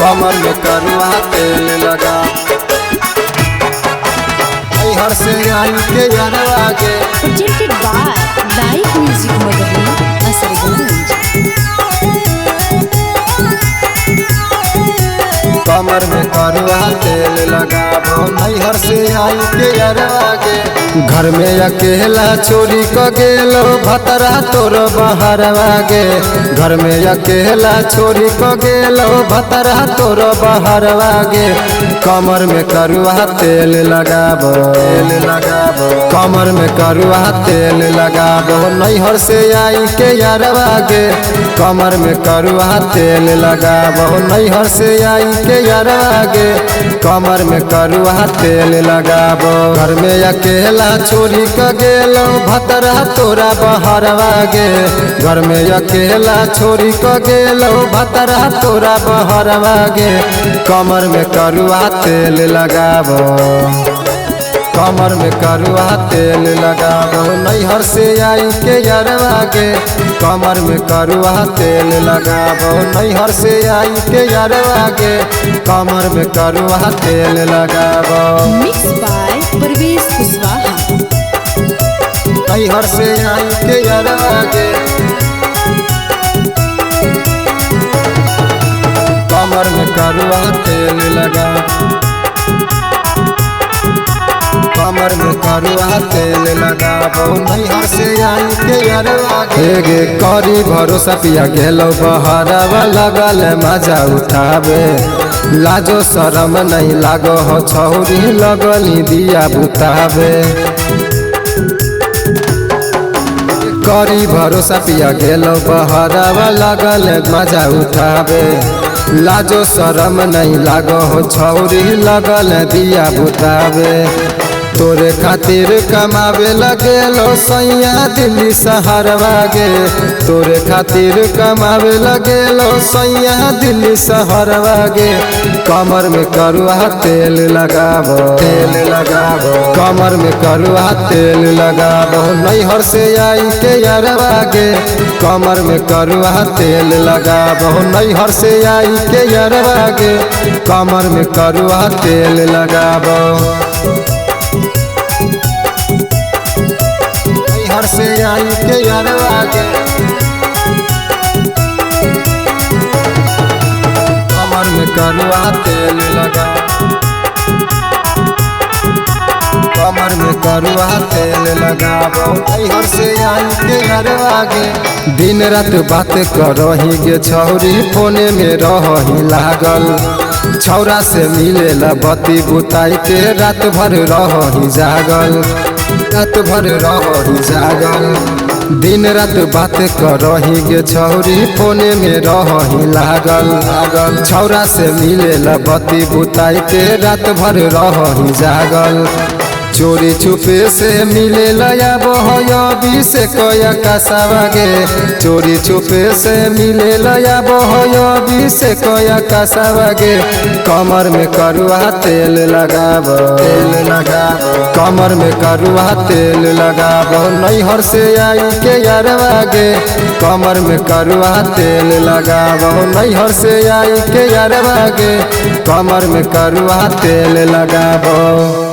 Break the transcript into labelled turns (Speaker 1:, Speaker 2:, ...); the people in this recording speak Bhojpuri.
Speaker 1: कमर में करुआ तेल लगा हर से आई के यारवा के
Speaker 2: presented by Live Music Modern Asarganj।
Speaker 1: कमर में करुआ तेल लगा हर से आई के यारवा के घर में अकेला चोरी क गेलो भतरा तोर बहरवा गे घर में अकेला चोरी क गेलो भतरा तोर बहरवा गे कमर में करुआ तेल लगाबो कमर में करुआ तेल लगाबो नैहर से आई के यारवा गे कमर में करुआ तेल लगाबो नैहर से आई के यारवा गे कमर में करुआ तेल लगाबो घर में अकेला चोरी क गेलो भतरा तोरा बहरवा गे घर में अकेला चोरी क गेलो भतरा तोरा बहरवा गे कमर में करुआ तेल लगाबो कमर में करुआ तेल लगाबो नैहर से आई के यारवा गे कमर में करुआ तेल लगाबो नैहर से आई के यारवा गे कमर में करुआ तेल लगाबो
Speaker 2: Mixed by Parveez Kuswaha।
Speaker 1: नैहर से आई के यारवा गे कमर में करुआ तेल लगा कमर में करुआ तेल लगाबो नैहर से आई के यारवा गे करी भरोसा पिया गेलो बहरवा लगल मजा उठावे लाजो शरम नहीं लागो हो छौरी लगली दिया बुतावे करी भरोसा पिया गेलो बहरवा लगल मजा उठावे लाजो शरम नहीं लागो हो छौरी लगल दिया बुतावे तोरे खातिर कमावे लगेलो सैया दिल्ली शहरवा गे तोरे खातिर कमावे लगेलो सैया दिल्ली शहरवा गे कमर में करुआ तेल लगाबो कमर में करुआ तेल लगाबो नैहर से आई के यारवा गे कमर में करुआ तेल लगाबो नैहर से आई के यारवा गे कमर में करुआ तेल लगाबो नैहर से आई के यारवा गे कमर में करुआ तेल लगा कमर में करुआ तेल लगाबो नैहर से आई के यारवा गे दिन रात बात करही गे छौरी फोने में रही लागल छौरा से मिलेला बत्ती बुताई के रात भर रही जागल रात भर रही जागल दिन रात बात करही गे छौरी फोने में रही लागल छौरा से मिलेला बत्ती बुताई के रात भर रही जागल चोरी छुपे से मिले लया बहयबी से कया कासावा गे चोरी छुपे से मिले लया बहयबी से कया कासावा गे कमर में करुआ तेल लगाबो कमर में करुआ तेल लगाबो नैहर से आई के यारवा गे कमर में करुआ तेल लगाबो नैहर से आई के यारवा गे कमर में करुआ तेल लगाबो।